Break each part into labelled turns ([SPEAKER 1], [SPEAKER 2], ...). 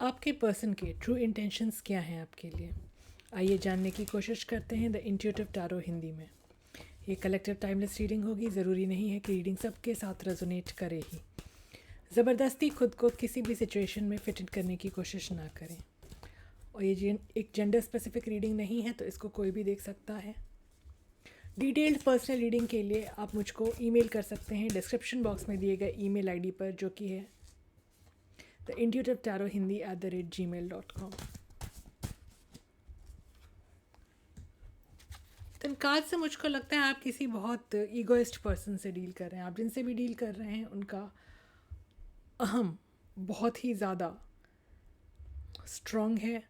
[SPEAKER 1] आपके पर्सन के true intentions क्या हैं आपके लिए? आइए जानने की कोशिश करते हैं द इंट्यूटिव टैरो हिंदी में। ये कलेक्टिव टाइमलेस रीडिंग होगी। ज़रूरी नहीं है कि रीडिंग सबके साथ रेजोनेट करे ही। ज़बरदस्ती खुद को किसी भी सिचुएशन में फिट इन करने की कोशिश ना करें। और ये एक जेंडर स्पेसिफिक रीडिंग नहीं है, तो इसको कोई भी देख सकता है। डिटेल्ड पर्सनल रीडिंग के लिए आप मुझको ईमेल कर सकते हैं डिस्क्रिप्शन बॉक्स में दिए गए ईमेल आईडी पर, जो कि है theintuitivetarothindi@gmail.com। तनकाज से मुझको लगता है आप किसी बहुत ईगोइस्ट पर्सन से डील कर रहे हैं। आप जिनसे भी डील कर रहे हैं उनका अहम बहुत ही ज़्यादा स्ट्रॉन्ग है,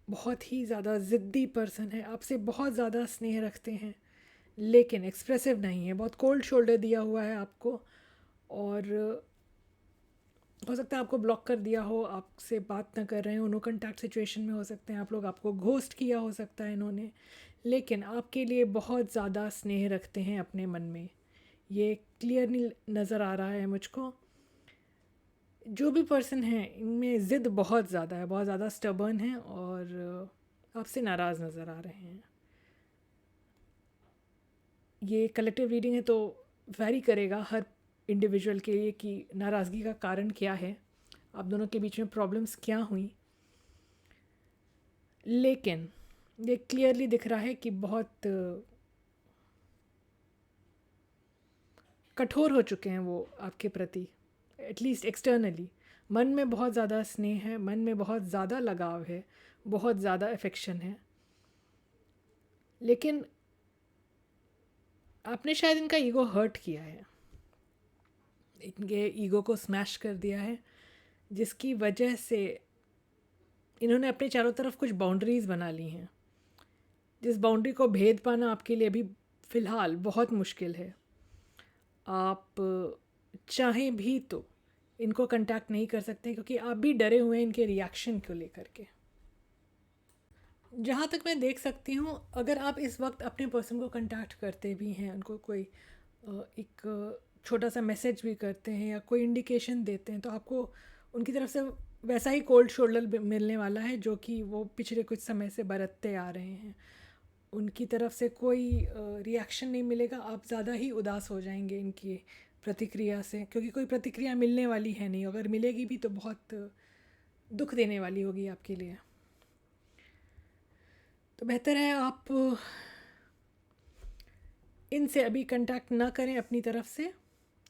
[SPEAKER 1] बहुत ही ज़्यादा ज़िद्दी पर्सन है, आपसे बहुत ज़्यादा स्नेह रखते हैं लेकिन एक्सप्रेसिव नहीं है। बहुत कोल्ड शोल्डर दिया हुआ है आपको, और हो सकता है आपको ब्लॉक कर दिया हो, आपसे बात ना कर रहे हो, नो कॉन्टैक्ट सिचुएशन में हो सकते हैं आप लोग, आपको घोस्ट किया हो सकता है इन्होंने, लेकिन आपके लिए बहुत ज़्यादा स्नेह रखते हैं अपने मन में। ये क्लियरली नज़र आ रहा है मुझको। जो भी पर्सन है इनमें ज़िद बहुत ज़्यादा है, बहुत ज़्यादा स्टबर्न है और आपसे नाराज़ नज़र आ रहे हैं। ये कलेक्टिव रीडिंग है तो वैरी करेगा हर इंडिविजुअल के लिए कि नाराज़गी का कारण क्या है, आप दोनों के बीच में प्रॉब्लम्स क्या हुई। लेकिन ये क्लियरली दिख रहा है कि बहुत कठोर हो चुके हैं वो आपके प्रति, एटलीस्ट एक्सटर्नली। मन में बहुत ज़्यादा स्नेह है, मन में बहुत ज़्यादा लगाव है, बहुत ज़्यादा अफेक्शन है, लेकिन आपने शायद इनका ईगो हर्ट किया है, इनके ईगो को स्मैश कर दिया है, जिसकी वजह से इन्होंने अपने चारों तरफ कुछ बाउंड्रीज़ बना ली हैं, जिस बाउंड्री को भेद पाना आपके लिए अभी फ़िलहाल बहुत मुश्किल है। आप चाहें भी तो इनको कांटेक्ट नहीं कर सकते क्योंकि आप भी डरे हुए हैं इनके रिएक्शन को लेकर के। जहाँ तक मैं देख सकती हूँ, अगर आप इस वक्त अपने पर्सन को कांटेक्ट करते भी हैं, उनको कोई एक छोटा सा मैसेज भी करते हैं या कोई इंडिकेशन देते हैं, तो आपको उनकी तरफ से वैसा ही कोल्ड शोल्डर मिलने वाला है जो कि वो पिछले कुछ समय से बरतते आ रहे हैं। उनकी तरफ से कोई रिएक्शन नहीं मिलेगा, आप ज़्यादा ही उदास हो जाएंगे इनकी प्रतिक्रिया से, क्योंकि कोई प्रतिक्रिया मिलने वाली है नहीं। अगर मिलेगी भी तो बहुत दुख देने वाली होगी आपके लिए। तो बेहतर है आप इनसे अभी कांटेक्ट ना करें अपनी तरफ से।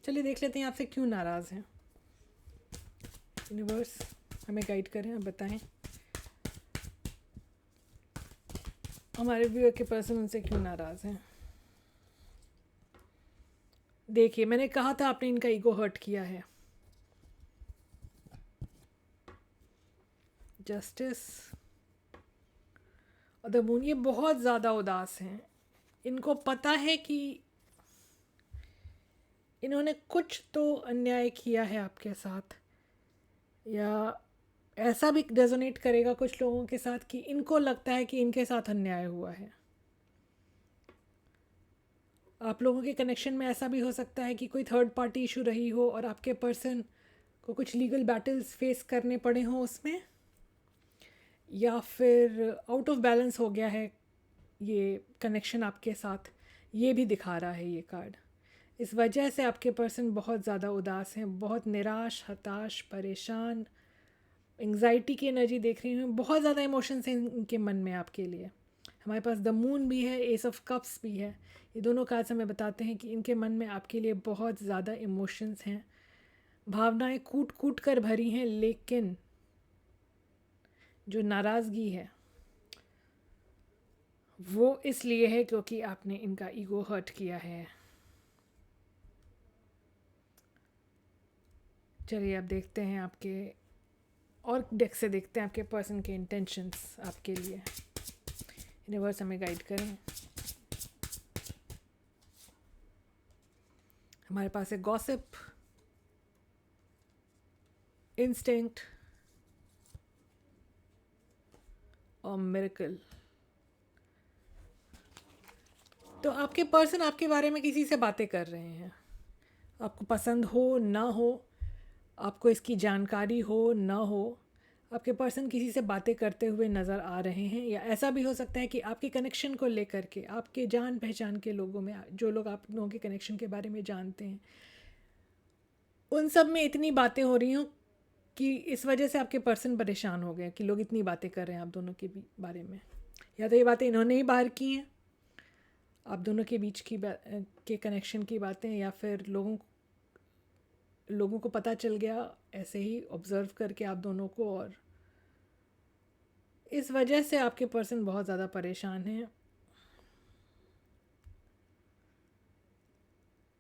[SPEAKER 1] चलिए देख लेते हैं आपसे क्यों नाराज़ हैं। यूनिवर्स हमें गाइड करें, आप बताएं हमारे व्यूअर के पर्सन उनसे क्यों नाराज़ हैं। देखिए, मैंने कहा था आपने इनका ईगो हर्ट किया है। जस्टिस और द मून, ये बहुत ज़्यादा उदास हैं। इनको पता है कि इन्होंने कुछ तो अन्याय किया है आपके साथ, या ऐसा भी रेजोनेट करेगा कुछ लोगों के साथ कि इनको लगता है कि इनके साथ अन्याय हुआ है। आप लोगों के कनेक्शन में ऐसा भी हो सकता है कि कोई थर्ड पार्टी इशू रही हो और आपके पर्सन को कुछ लीगल बैटल्स फेस करने पड़े हों उसमें, या फिर आउट ऑफ बैलेंस हो गया है ये कनेक्शन आपके साथ। ये भी दिखा रहा है ये कार्ड। इस वजह से आपके पर्सन बहुत ज़्यादा उदास हैं, बहुत निराश, हताश, परेशान, एंग्जाइटी की एनर्जी देख रही हूँ। बहुत ज़्यादा इमोशंस हैं इनके मन में आपके लिए। हमारे पास द मून भी है, एस ऑफ कप्स भी है। ये दोनों कार्ड्स हमें बताते हैं कि इनके मन में आपके लिए बहुत ज़्यादा इमोशंस हैं, भावनाएं कूट कूट कर भरी हैं, लेकिन जो नाराज़गी है वो इसलिए है क्योंकि आपने इनका ईगो हर्ट किया है। चलिए अब देखते हैं आपके, और डेक से देखते हैं आपके पर्सन के इंटेंशंस आपके लिए। यूनिवर्स हमें गाइड करें। हमारे पास है गॉसिप, इंस्टिंक्ट और मिरेकल। तो आपके पर्सन आपके बारे में किसी से बातें कर रहे हैं, आपको पसंद हो ना हो, आपको इसकी जानकारी हो ना हो, आपके पर्सन किसी से बातें करते हुए नज़र आ रहे हैं, या ऐसा भी हो सकता है कि आपके कनेक्शन को लेकर के आपके जान पहचान के लोगों में, जो लोग आप लोगों के कनेक्शन के बारे में जानते हैं, उन सब में इतनी बातें हो रही हों कि इस वजह से आपके पर्सन परेशान हो गए कि लोग इतनी बातें कर रहे हैं आप दोनों के बारे में। या तो ये बातें इन्होंने ही बाहर की हैं, आप दोनों के बीच की के कनेक्शन की बातें, या फिर लोगों को पता चल गया ऐसे ही ऑब्ज़र्व करके आप दोनों को, और इस वजह से आपके पर्सन बहुत ज़्यादा परेशान हैं।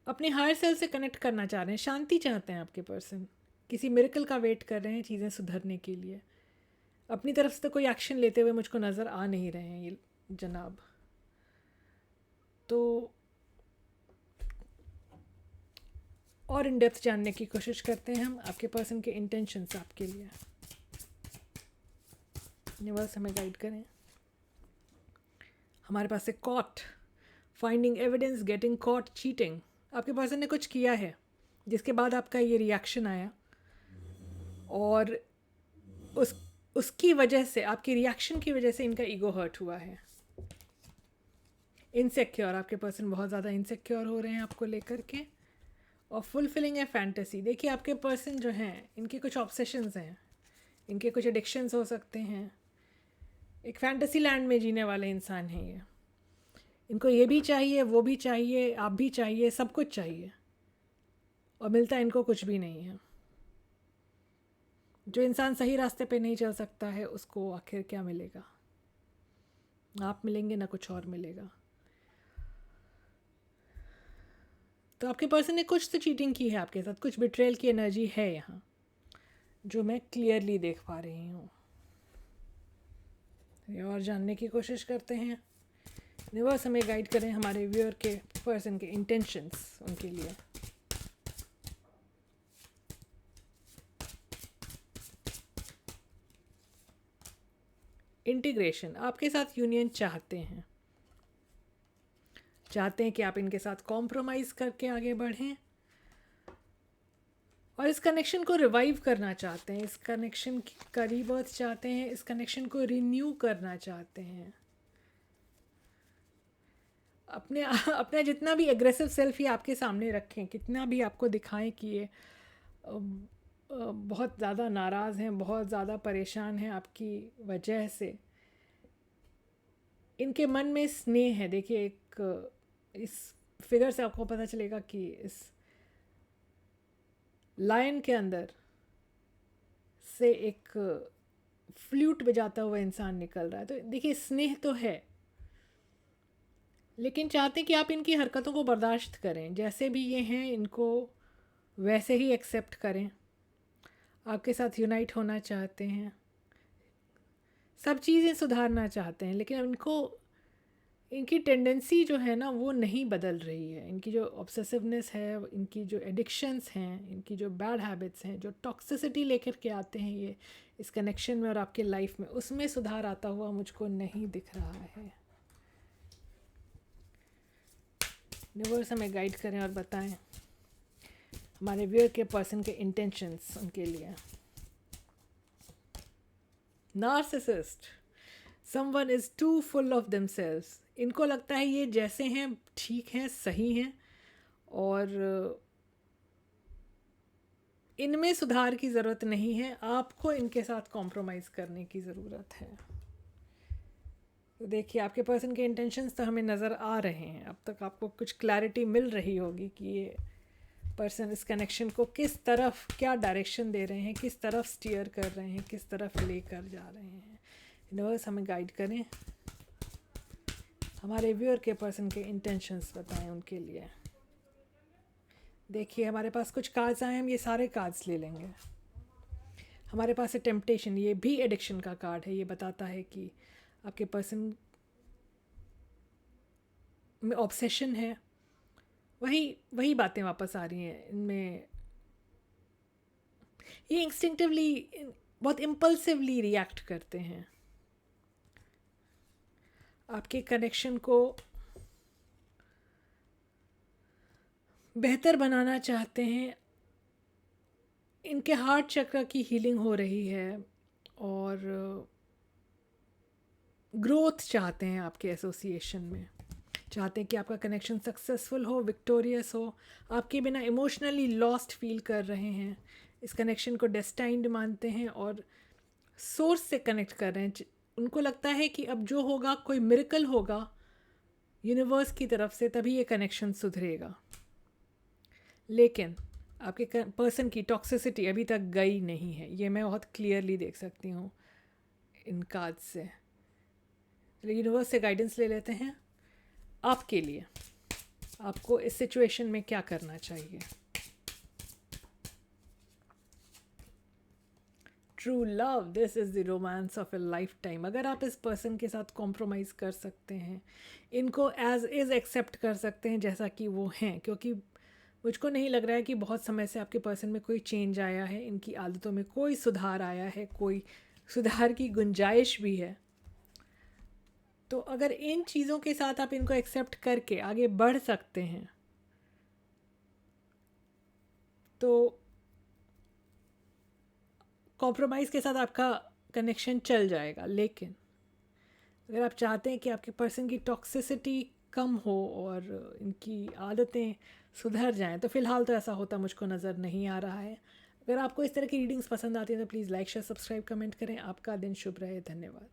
[SPEAKER 1] अपने हायर सेल्फ से कनेक्ट करना चाह रहे हैं, शांति चाहते हैं आपके पर्सन, किसी मिरेकल का वेट कर रहे हैं चीज़ें सुधरने के लिए। अपनी तरफ से तो कोई एक्शन लेते हुए मुझको नज़र आ नहीं रहे हैं ये जनाब। तो और इन डेप्थ जानने की कोशिश करते हैं हम आपके पर्सन के इंटेंशंस आपके लिए। यूनिवर्स हमें गाइड करें। हमारे पास है caught, finding evidence, getting caught cheating. आपके पर्सन ने कुछ किया है जिसके बाद आपका ये रिएक्शन आया, और उसकी वजह से, आपकी रिएक्शन की वजह से इनका ईगो हर्ट हुआ है। इनसेक्योर, आपके पर्सन बहुत ज़्यादा इनसेक्योर हो रहे हैं आपको लेकर के। और फुलफिलिंग है फैंटेसी। देखिए आपके पर्सन जो हैं, इनके कुछ ऑब्सेशंस हैं, इनके कुछ एडिक्शंस हो सकते हैं। एक फैंटेसी लैंड में जीने वाले इंसान हैं ये। इनको ये भी चाहिए, वो भी चाहिए, आप भी चाहिए, सब कुछ चाहिए, और मिलता इनको कुछ भी नहीं है। जो इंसान सही रास्ते पे नहीं चल सकता है उसको आखिर क्या मिलेगा? आप मिलेंगे ना कुछ और मिलेगा। तो आपके पर्सन ने कुछ तो चीटिंग की है आपके साथ, कुछ बिट्रेयल की एनर्जी है यहाँ जो मैं क्लियरली देख पा रही हूँ। ये और जानने की कोशिश करते हैं। यूनिवर्स हमें गाइड करें हमारे व्यूअर के पर्सन के इंटेंशंस उनके लिए। इंटीग्रेशन, आपके साथ यूनियन चाहते हैं कि आप इनके साथ कॉम्प्रोमाइज़ करके आगे बढ़ें, और इस कनेक्शन को रिवाइव करना चाहते हैं, इस कनेक्शन का रीबर्थ चाहते हैं, इस कनेक्शन को रिन्यू करना चाहते हैं। अपना जितना भी एग्रेसिव सेल्फ ही आपके सामने रखें, कितना भी आपको दिखाएं कि ये बहुत ज़्यादा नाराज़ हैं, बहुत ज़्यादा परेशान हैं आपकी वजह से, इनके मन में स्नेह है। देखिए एक इस फिगर से आपको पता चलेगा कि इस लायन के अंदर से एक फ्लूट बजाता हुआ इंसान निकल रहा है। तो देखिए स्नेह तो है, लेकिन चाहते हैं कि आप इनकी हरकतों को बर्दाश्त करें, जैसे भी ये हैं इनको वैसे ही एक्सेप्ट करें। आपके साथ यूनाइट होना चाहते हैं, सब चीज़ें सुधारना चाहते हैं, लेकिन इनको इनकी टेंडेंसी जो है ना वो नहीं बदल रही है। इनकी जो ऑब्सेसिवनेस है, इनकी जो एडिक्शंस हैं, इनकी जो बैड हैबिट्स हैं, जो टॉक्सिसिटी लेकर के आते हैं ये इस कनेक्शन में और आपके लाइफ में, उसमें सुधार आता हुआ मुझको नहीं दिख रहा है। यूनिवर्स हमें गाइड करें और बताएं हमारे व्यूअर के पर्सन के इंटेंशंस उनके लिए। Narcissist, someone is too full of themselves. इनको लगता है ये जैसे हैं ठीक हैं, सही हैं, और इनमें सुधार की ज़रूरत नहीं है, आपको इनके साथ कॉम्प्रोमाइज़ करने की ज़रूरत है। तो देखिए आपके पर्सन के इंटेंशंस तो हमें नज़र आ रहे हैं। अब तक आपको कुछ क्लैरिटी मिल रही होगी कि ये पर्सन इस कनेक्शन को किस तरफ, क्या डायरेक्शन दे रहे हैं, किस तरफ स्टीयर कर रहे हैं, किस तरफ लेकर जा रहे हैं। यूनिवर्स हमें गाइड करें, हमारे व्यूअर के पर्सन के इंटेंशंस बताएं उनके लिए। देखिए हमारे पास कुछ कार्ड्स आए हैं, हम ये सारे कार्ड्स ले लेंगे। हमारे पास है टेम्पटेशन, ये भी एडिक्शन का कार्ड है। ये बताता है कि आपके पर्सन में ऑब्सेशन है, वही बातें वापस आ रही हैं इनमें। ये इंस्टिंक्टिवली, बहुत इम्पल्सिवली रिएक्ट करते हैं, आपके कनेक्शन को बेहतर बनाना चाहते हैं। इनके हार्ट चक्र की हीलिंग हो रही है, और ग्रोथ चाहते हैं आपके एसोसिएशन में, चाहते हैं कि आपका कनेक्शन सक्सेसफुल हो, विक्टोरियस हो, आपके बिना इमोशनली लॉस्ट फील कर रहे हैं, इस कनेक्शन को डेस्टाइन्ड मानते हैं और सोर्स से कनेक्ट कर रहे हैं। उनको लगता है कि अब जो होगा कोई मिरेकल होगा यूनिवर्स की तरफ से, तभी ये कनेक्शन सुधरेगा। लेकिन आपके पर्सन की टॉक्सिसिटी अभी तक गई नहीं है, ये मैं बहुत क्लियरली देख सकती हूँ इन कार्ड से। यूनिवर्स से गाइडेंस ले लेते हैं आपके लिए, आपको इस सिचुएशन में क्या करना चाहिए। True love, this is the romance of A life time. अगर आप इस पर्सन के साथ कॉम्प्रोमाइज़ कर सकते हैं, इनको एज इज़ एक्सेप्ट कर सकते हैं जैसा कि वो हैं, क्योंकि मुझको नहीं लग रहा है कि बहुत समय से आपके पर्सन में कोई चेंज आया है, इनकी आदतों में कोई सुधार आया है, कोई सुधार की गुंजाइश भी है। तो अगर इन चीज़ों के साथ आप इनको एक्सेप्ट करके आगे बढ़ सकते हैं तो कॉम्प्रोमाइज़ के साथ आपका कनेक्शन चल जाएगा। लेकिन अगर आप चाहते हैं कि आपके पर्सन की टॉक्सिसिटी कम हो और इनकी आदतें सुधर जाएं, तो फ़िलहाल तो ऐसा होता मुझको नज़र नहीं आ रहा है। अगर आपको इस तरह की रीडिंग्स पसंद आती हैं तो please like share subscribe comment करें। आपका दिन शुभ रहे। धन्यवाद।